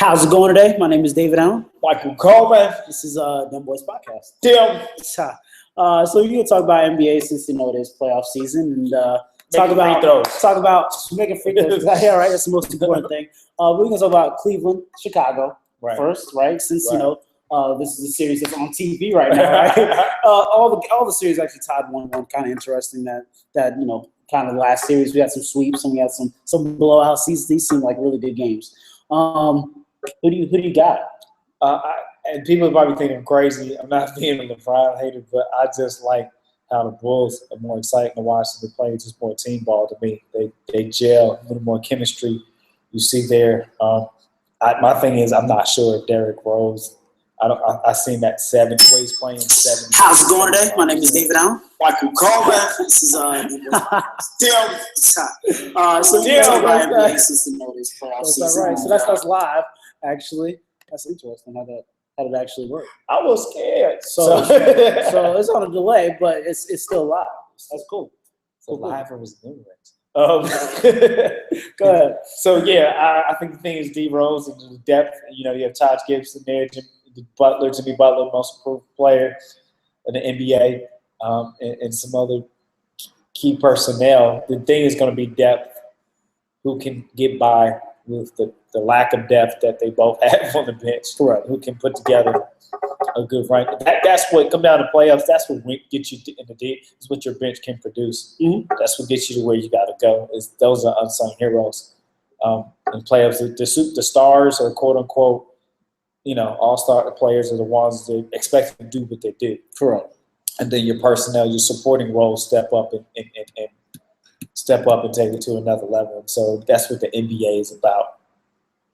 How's it going today? My name is David Allen. Michael Coleman. This is Dem Boyz Podcast. Dem. So you can talk about NBA since it is playoff season and talk about making free throws. Yeah, right. That's the most important thing. We're gonna talk about Cleveland, Chicago first, right? Since this is a series that's on TV right now, right? all the series actually tied 1-1. Kind of interesting that kind of the last series we had some sweeps and we had some blowouts. These seem like really good games. Who do you got? And people are probably thinking I'm crazy. I'm not being a LeBron hater, but I just like how the Bulls are more exciting to watch than they play. Just more team ball to me. They gel, a little more chemistry you see there. My thing is I'm not sure if Derrick Rose. I seen that 7 ways playing 7. How's it going today? My name is David Allen. Michael Coleman. This is Still. so you talk about NBA since the notice playoff season. Right. So that's live. Actually, that's interesting how it actually worked. I was scared. So it's on a delay, but it's still live. That's cool. So live or was Go ahead. So I think the thing is D Rose and the depth. You have Taj Gibson there, Jimmy Butler, most improved player in the NBA, and some other key personnel. The thing is going to be depth. Who can get by with the lack of depth that they both have on the bench? Correct. Who can put together a good rank? That's what come down to playoffs. That's what gets you in the deep. Is what your bench can produce. Mm-hmm. That's what gets you to where you got to go. Those are unsung heroes in playoffs. The stars are quote unquote. All-star players are the ones that expect to do what they do. Correct. And then your personnel, your supporting roles step up and take it to another level. And so that's what the NBA is about.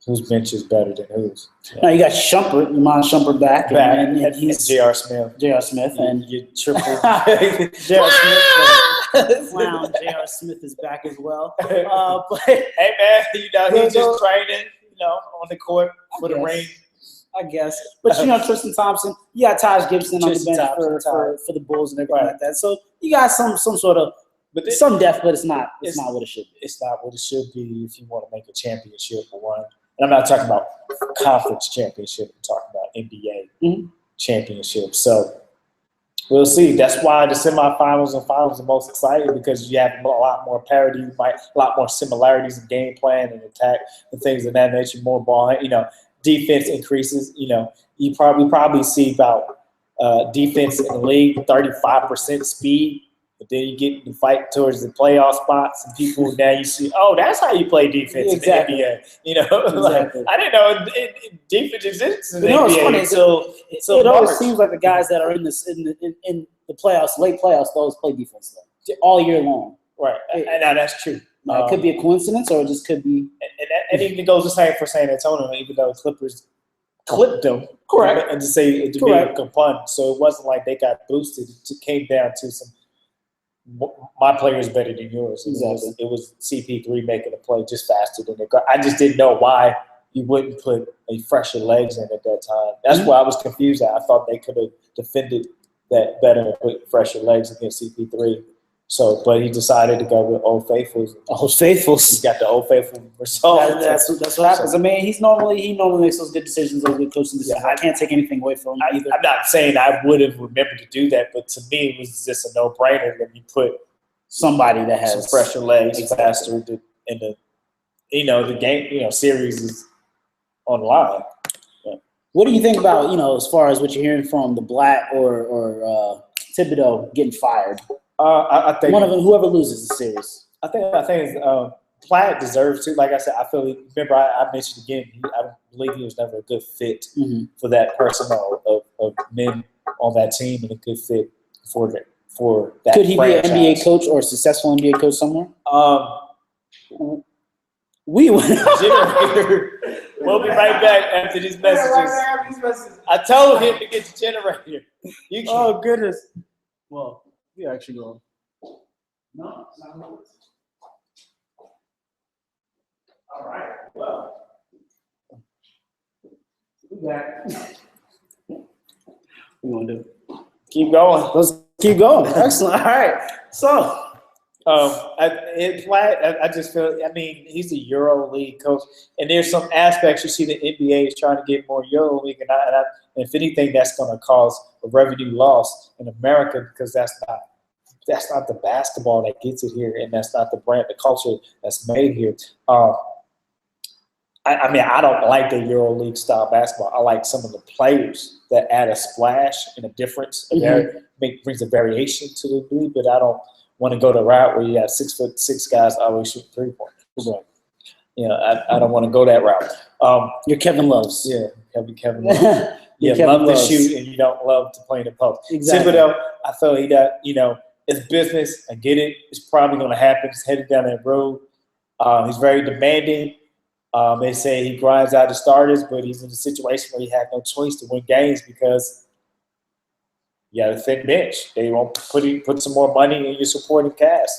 Whose bench is better than whose? Yeah. Now you got Shumpert, Iman Shumpert back. And he's J.R. Smith. J.R. Smith. And you triple. J.R. Smith. Clown. J.R. Smith is back as well. But hey, man, he's just training, on the court for the ring. I guess. But, Tristan Thompson, you got Taj Gibson on the bench for the Bulls and everything like that. So you got some sort of some depth, but it's not what it should be. It's not what it should be if you want to make a championship for one. And I'm not talking about conference championship. I'm talking about NBA championship. So we'll see. That's why the semifinals and finals are most exciting because you have a lot more parity, a lot more similarities in game plan and attack and things of that nature, more ball. Defense increases. You probably see about defense in the league 35% speed, but then you get the fight towards the playoff spots, and people now you see, that's how you play defense in the NBA. Exactly. I didn't know defense exists in the NBA. It's funny. It always seems like the guys that are in the playoffs, late playoffs, they always play defense all year long. Right, and that's true. It could be a coincidence, or it just could be. And even goes the same for San Antonio, even though the Clippers clipped them. Correct. And to say to be a pun. So it wasn't like they got boosted. It came down to some. My player is better than yours. Exactly. It was CP3 making a play just faster than the guy. I just didn't know why you wouldn't put a fresher legs in at that time. That's why I was confused. I thought they could have defended that better and put fresher legs against CP3. So, but he decided to go with Old Faithfuls. Old Faithfuls. He got the Old Faithful result. That's what happens. I mean, he normally makes those good decisions, those good coaching decisions. I can't take anything away from him either. I'm not saying I would have remembered to do that, but to me, it was just a no-brainer that you put somebody that has some fresher legs faster in the game. Series is online. Yeah. What do you think about as far as what you're hearing from the Black or Thibodeau getting fired? I think one of them, whoever loses the series. I think Platt deserves to. Like I said, I feel. Remember, I mentioned again. I believe he was never a good fit for that personnel of men on that team, and a good fit for that. Could he franchise. be an NBA coach or a successful NBA coach somewhere? We will. Generator. We'll be right back after these messages. I told him to get the generator. Oh goodness. Well. You're actually going. No, it's not going. All right. Well, we back. What we gonna do? Keep going. Let's keep going. Excellent. All right. So, I just feel. I mean, he's a Euro League coach, and there's some aspects you see the NBA is trying to get more Euro League, and if anything, that's going to cause a revenue loss in America because that's not the basketball that gets it here, and that's not the brand, the culture that's made here. I mean, I don't like the Euro League style basketball. I like some of the players that add a splash and a difference, brings a variation to the league, but I don't want to go the route where you have 6'6" guys always shoot 3-pointers. Right. You know, I don't want to go that route. You're Kevin Loves. Yeah, Kevin Loves. You love to shoot and you don't love to play in the post. Exactly. Thibodeau, I feel it's business. I get it. It's probably going to happen. He's headed down that road. He's very demanding. They say he grinds out the starters, but he's in a situation where he had no choice to win games because you got a thin bench. They won't put some more money in your supporting cast.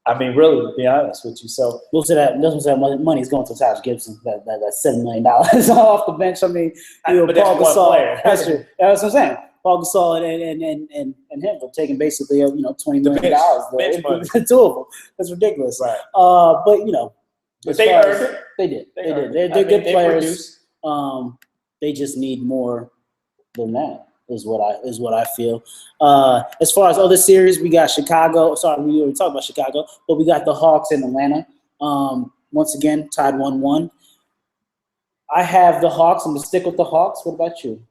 I mean, really, to be honest with you. So most of that money is going to Taj Gibson. That $7 million off the bench. I mean, Paul Gasol. That's true. That's what I'm saying. Paul Gasol and him are taking basically $20 million. The two of them. That's ridiculous. Right. But they earned it. They did. They're good players. They just need more than that. Is what I feel. As far as other series, we got Chicago. Sorry, we already talked about Chicago, but we got the Hawks in Atlanta. Once again, tied 1-1. I have the Hawks. I'm gonna stick with the Hawks. What about you?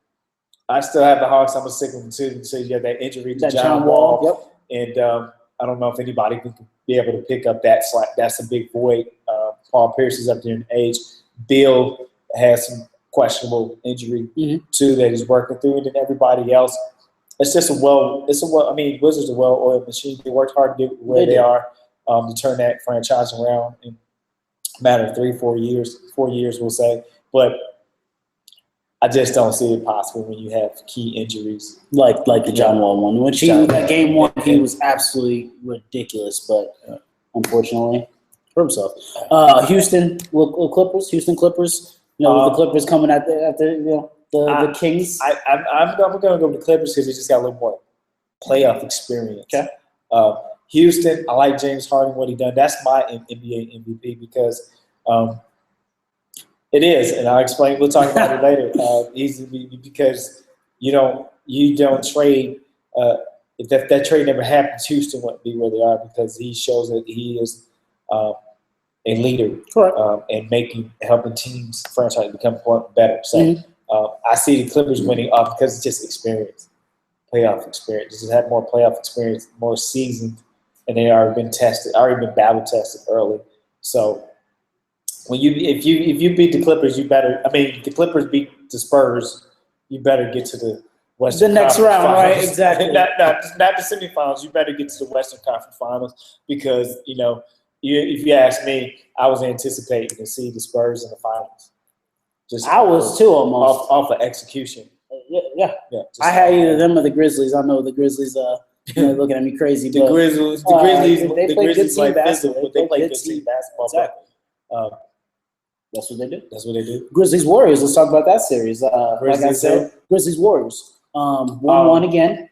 I still have the Hawks. I'm gonna stick with them too. So you have that injury to John Wall. Yep. And I don't know if anybody can be able to pick up that slack. That's a big void. Paul Pierce is up there in age. Bill has some questionable injury too that he's working through, and then everybody else. It's just I mean, Wizards are a well-oiled machine. They worked hard to get where they are to turn that franchise around in a matter of 4 years, we'll say. But I just don't see it possible when you have key injuries like the John Wall one. When game one, he was absolutely ridiculous, but unfortunately for himself. Houston Clippers. The Clippers coming after the Kings. I'm going to go with the Clippers because they just got a little more playoff experience. Okay. Houston, I like James Harden, what he done. That's my NBA MVP because it is, and I'll explain. We'll talk about it later. Because you don't trade. If that trade never happens, Houston wouldn't be where they are because he shows that he is a leader, and helping teams, franchise become better. So I see the Clippers winning because it's just experience, playoff experience. Just have more playoff experience, more seasoned, and they already been battle tested early. So if you beat the Clippers, the Clippers beat the Spurs, you better get to the Western next round, Finals. right? Exactly. not the semifinals. You better get to the Western Conference Finals because if you ask me, I was anticipating to see the Spurs in the finals. I was too, almost off of execution. Yeah. I had either them or the Grizzlies. I know the Grizzlies looking at me crazy. The Grizzlies play basketball. but they play good team basketball. Exactly. That's what they do. Grizzlies Warriors. Let's talk about that series. Like I said, Grizzlies Warriors. 1-1 again.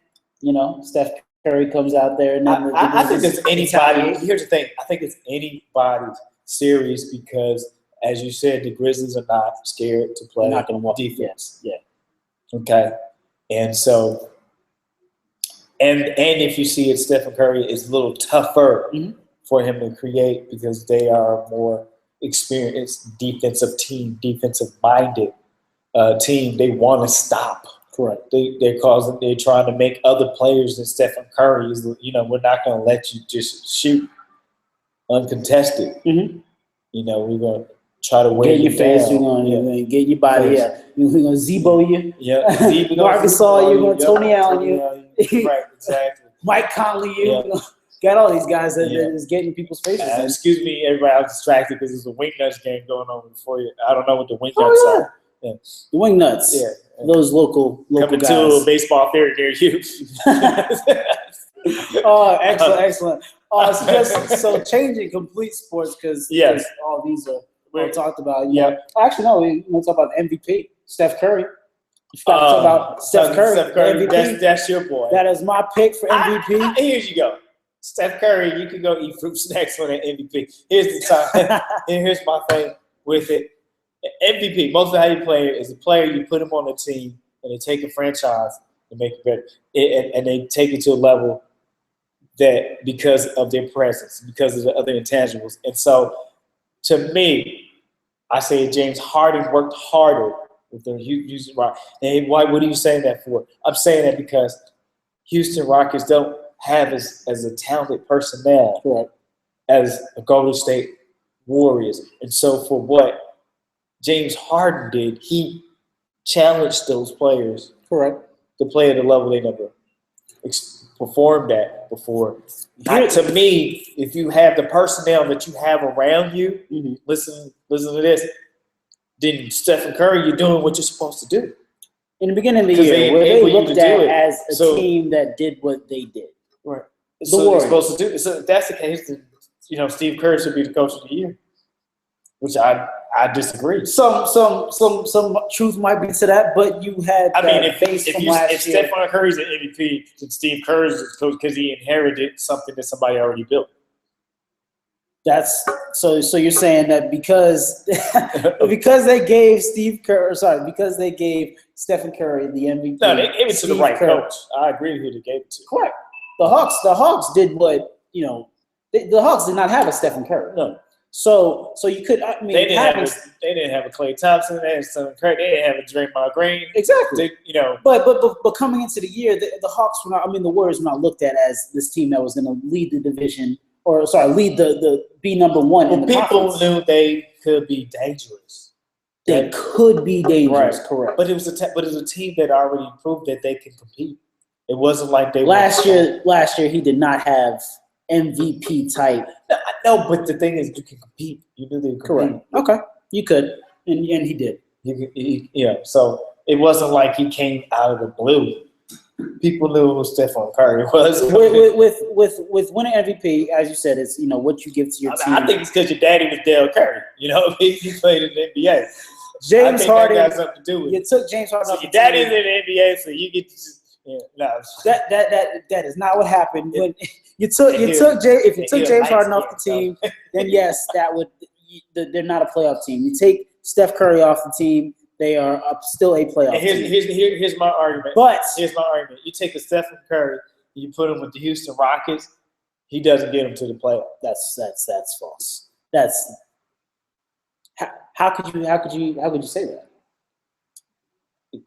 Steph Curry comes out there. And then I think it's anybody. Here's the thing. I think it's anybody's series because, as you said, the Grizzlies are not scared to play defense. Yeah. Okay. And so, and if you see it, Stephen Curry is a little tougher for him to create because they are more experienced defensive-minded team. They want to stop. Correct. They're trying to make other players than Stephen Curry. We're not going to let you just shoot uncontested. We're going to try to wear your face. We're going to get your body. Yeah. We're going to Zebo you. Yeah. Marcus Gasol, you're going to Tony Allen you. Right. Exactly. Mike Conley you. Yeah. Got all these guys that is getting people's faces. Excuse me, everybody. I was distracted because there's a wing nuts game going on before you. I don't know what the wing nuts are. Yeah. The wing nuts. Yeah. Those local coming guys. to a baseball fair near you. Oh, excellent. So changing complete sports because all these are talked about. Yeah. Actually, no. We want to talk about the MVP, Steph Curry. You got to talk about Steph Curry. MVP. That's your boy. That is my pick for MVP. Here you go. Steph Curry, you can go eat fruit snacks for that MVP. Here's the time. And here's my thing with it. MVP, most valuable player, is a player you put him on the team and they take a franchise and make it better. And they take it to a level that because of their presence, because of the other intangibles. And so, to me, I say James Harden worked harder with the Houston Rockets. And why? What are you saying that for? I'm saying that because Houston Rockets don't have as a talented personnel as the Golden State Warriors. And so for what James Harden did, he challenged those players to play at a level they never performed at before. To me, if you have the personnel that you have around you, listen to this, then Stephen Curry, you're doing what you're supposed to do. In the beginning of the year, where they looked at as a team that did what they did. Right. So they're supposed to do. So if that's the case, then Steve Kerr should be the coach of the year, which I disagree. Some truth might be to that, but you had. I mean, if Stephen Curry's an MVP, then Steve Kerr's the coach because he inherited something that somebody already built. That's so you're saying that because they gave because they gave Stephen Curry the MVP. No, they gave it to the right coach. I agree who they gave it to. Correct. The Hawks did what the Hawks did not have a Stephen Curry. No. So you could. I mean, they didn't have a Klay Thompson. They had Stephen Curry. They didn't have a Draymond Green. Exactly. But coming into the year, the Hawks were not. I mean, the Warriors were not looked at as this team that was going to lead the division. Lead the be number one. Well, people knew they could be dangerous. They could be dangerous, right. Correct. But it was a team that already proved that they can compete. It wasn't like they last year he did not have MVP type. No, but the thing is, you can compete. You knew they could compete. Correct. Okay, you could, and he did. So it wasn't like he came out of the blue. People knew who Stephen Curry was. With winning MVP, as you said, it's what you give to your team. I think it's because your daddy was Dale Curry. He played in the NBA. James Harden that got something to do with it. You took James Harden. So your daddy's in the NBA, so you get to just that is not what happened. When you took James Harden off the team, then yes, they're not a playoff team. You take Steph Curry off the team. They are still a playoff team. Here's my argument. Here's my argument. You take a Stephen Curry, you put him with the Houston Rockets, he doesn't get them to the playoff. That's false. That's how could you say that?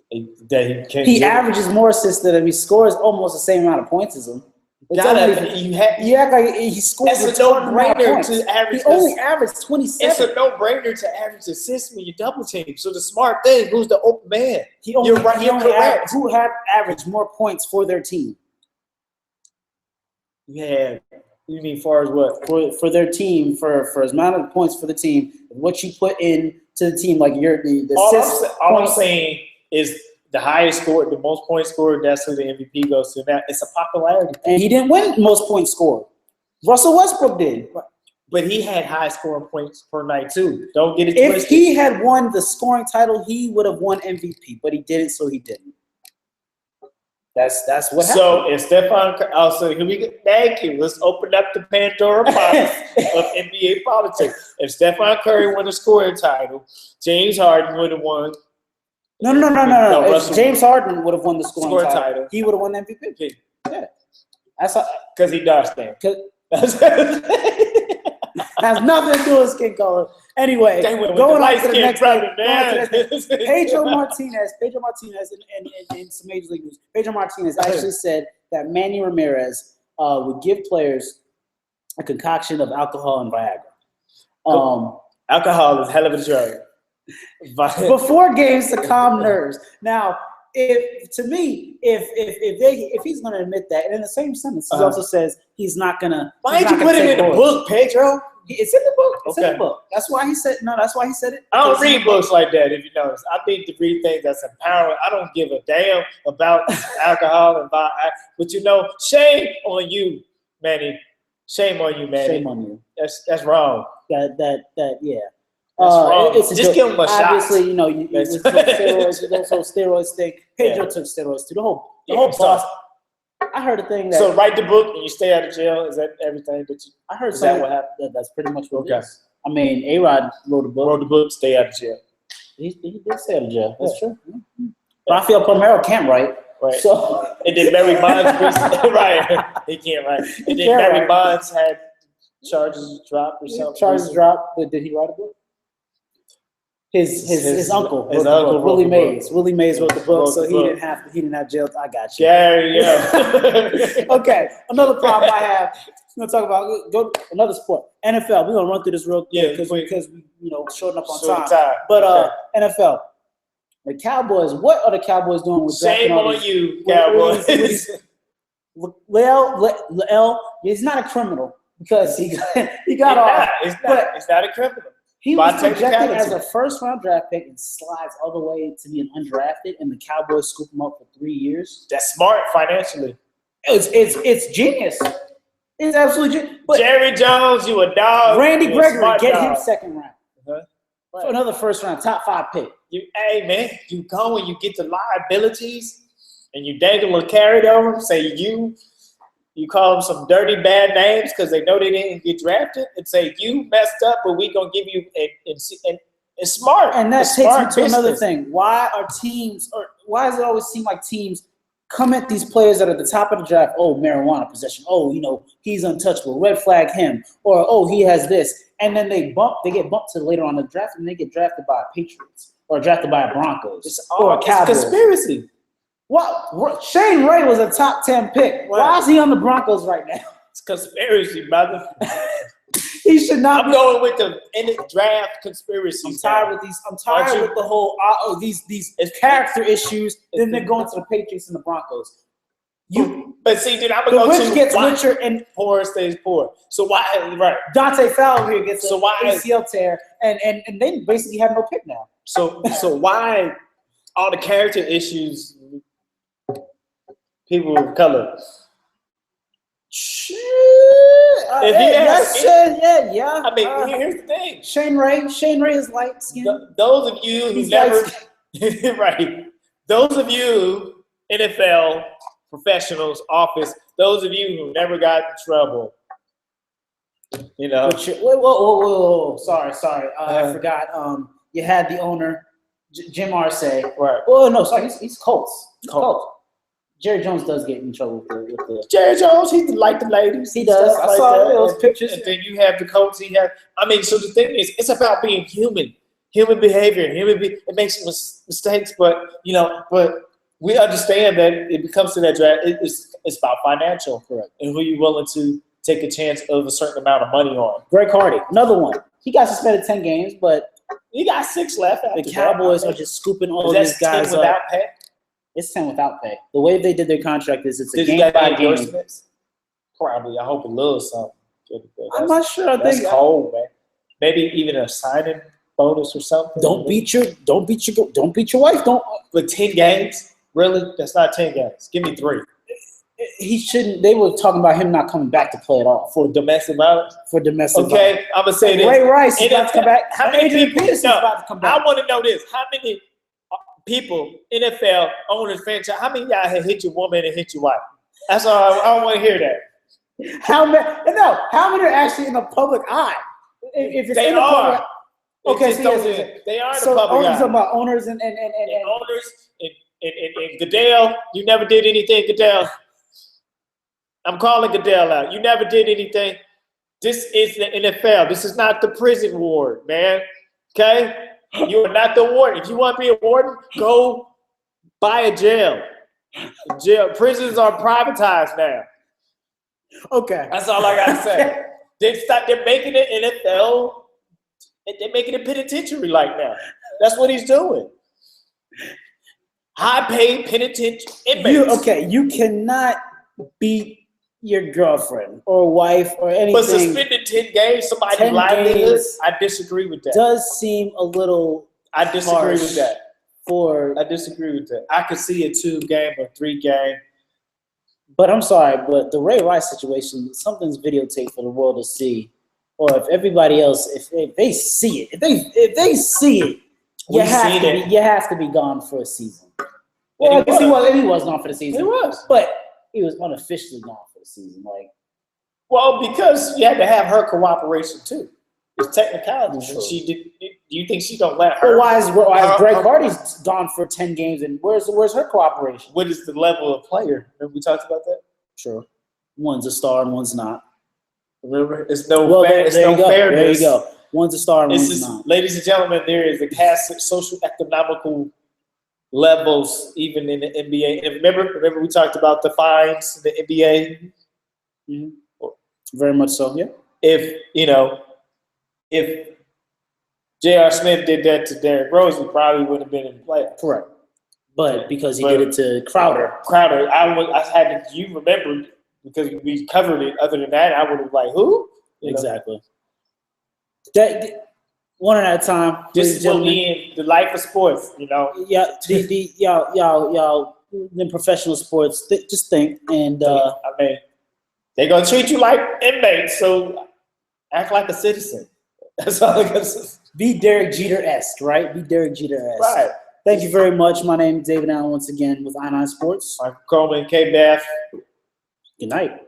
He averages more assists than him. He scores almost the same amount of points as him. You act like he scores. It's a no-brainer to average. He only averaged 27. It's a no-brainer to average assists when you double team. So the smart thing, who's the open man? You're correct. Who have averaged more points for their team? Yeah. You mean far as what? For their team, for as amount of points for the team, what you put in to the team, like all I'm saying is the highest score, the most points scored, that's who the MVP goes to. Now, it's a popularity thing. And he didn't win most points scored. Russell Westbrook did. But he had high scoring points per night, too. Don't get it twisted. If he had won the scoring title, he would have won MVP. But he didn't, so he didn't. That's what happened. So if here we go. Thank you. Let's open up the Pandora box of NBA politics. If Stephen Curry won the scoring title, James Harden would have won. No. If James Harden would have won the scoring title, he would have won the MVP. Yeah. That's because he dodged them. Has nothing to do with skin color. Anyway, going on to the next brother, man. Pedro Martinez in some Major League news. Pedro Martinez actually said that Manny Ramirez would give players a concoction of alcohol and Viagra. Alcohol is hell of a drug. Before games to calm nerves. Now, if he's going to admit that, and in the same sentence, he also says he's not going to. Why did you put it in the book, Pedro? It's in the book. It's in the book. That's why he said it. I don't read books like that, if you notice. I need to read things that's empowering. I don't give a damn about alcohol and but shame on you, Manny. Shame on you, Manny. Shame on you. That's wrong. Yeah. That's wrong. Just give him a shot. Obviously, you steroids. There's also steroids thing. Pedro took steroids too. The whole Boston. I heard a thing that. So write the book and you stay out of jail. Is that everything that you? I heard is that what happened? That's pretty much what it is. I mean, A-Rod wrote a book. Wrote the book, stay out of jail. He did stay out of jail. That's true. Rafael Palmeiro can't write. Right. So and then Barry Bonds, right? He can't write. And then Barry Bonds had charges dropped or something. Charges dropped, but did he write a book? His uncle, Willie Mays. Willie Mays wrote the book, so he didn't have jail. I got you. Gary, yeah. Okay, another problem I have. We're gonna talk about another sport, NFL. We're gonna run through this real quick because we shorting up on time. But NFL, the Cowboys. What are the Cowboys doing with shame on you, Cowboys? L, he's not a criminal because he got off. It's not a criminal. He was projected as a first-round draft pick and slides all the way to being undrafted, and the Cowboys scoop him up for 3 years. That's smart financially. It's genius. It's absolutely genius. But Jerry Jones, you a dog. Randy Gregory, get him second round. For another first-round, top 5 pick. Hey, man, you go and you get the liabilities, and you dangle a carrot over them, say you call them some dirty bad names because they know they didn't get drafted, and say you messed up, but we gonna give you and it's smart. And that takes me to another thing. Why does it always seem like teams come at these players that are at the top of the draft? Oh, marijuana possession. Oh, he's untouchable. Red flag him. Or he has this, and then they get bumped to later on the draft, and they get drafted by Patriots or drafted by Broncos or a Cowboys. It's conspiracy. What? Shane Ray was a top 10 pick. Why is he on the Broncos right now? It's conspiracy, brother. He should not. I'm going with the draft conspiracy. I'm tired with the whole these character issues. Then they're going to the Patriots and the Broncos. But see, then I'm gonna go rich gets richer and poor stays poor. So why? Right. Dante Fowler here gets an ACL tear, and they basically have no pick now. So why all the character issues? People of color. I mean, here's the thing. Shane Ray is light skinned. Those of you who never, right? Those of you NFL professionals, office. Those of you who never got in trouble. Whoa. Sorry. I forgot. You had the owner, Jim Irsay. Right. Oh no, sorry. He's Colts. Colts. Jerry Jones does get in trouble with the Jerry Jones. He like the ladies. He does. I saw those pictures. And then you have the Colts. So the thing is, it's about being human behavior. It makes mistakes, but we understand that it becomes to that draft. It's about financial, correct? And who you willing to take a chance of a certain amount of money on. Greg Hardy, another one. He got suspended 10 games, but he got 6 left. The Cowboys are just scooping all these guys up. Without pay? It's 10 without pay. The way they did their contract is it's a game by game. Probably. I hope a little something. I'm not sure. That's cold, man. Maybe even a signing bonus or something. Don't beat your wife. But 10 games? Really? That's not 10 games. Give me 3. He shouldn't. They were talking about him not coming back to play at all for domestic violence. Okay, I'm gonna say this. Ray Rice is about to come back. How many people? About to come back. I want to know this. How many people, NFL owners, franchise? How many of y'all have hit your woman and hit your wife? That's all. I don't want to hear that. How many? No. How many are actually in the public eye? If it's they in the are. Public, they are in so the public eye. Talking about owners and owners and Goodell. You never did anything, Goodell. I'm calling Goodell out. You never did anything. This is the NFL. This is not the prison ward, man. Okay? You are not the warden. If you want to be a warden, go buy a jail. Prisons are privatized now. Okay. That's all I got to say. They're making it NFL. They're making it penitentiary like now. That's what he's doing. High-paid penitentiary inmates. You cannot beat your girlfriend or wife or anything. But suspended 10 games, somebody's livelihood, I disagree with that. Does seem a little I disagree with that. I disagree with that. I could see a 2-game or 3-game. But I'm sorry, but the Ray Rice situation, something's videotaped for the world to see. Or if everybody else, if they see it, if they see it, you have to be gone for a season. Well, I guess he was gone for the season. He was. But he was unofficially gone for the season. Like, well, because you had to have her cooperation too. It's technicality. Sure. She did. Do you think she don't let her? Well, why is Greg Hardy's gone for 10 games, and where's her cooperation? What is the level of player? Remember we talked about that? Sure. One's a star and one's not. Remember, it's no fairness. There you go. One's a star and one's not. Ladies and gentlemen, there is a cast of social economical levels even in the NBA. And remember we talked about the fines in the NBA. Mm-hmm. Very much so. Yeah. If J.R. Smith did that to Derrick Rose, he probably would have been in the playoffs. Correct. But because he did it to Crowder, you remember because we covered it. Other than that, I would have like who? Exactly. That one at a time. This is what we in the life of sports, Yeah, y'all in professional sports. Just think, and I mean, they're gonna treat you like inmates, so act like a citizen. That's all I gotta say. Be Derek Jeter-esque, right? Be Derek Jeter-esque. Right. Thank you very much. My name is David Allen once again with I9 Sports. Michael Coleman, K-Bath. Good night.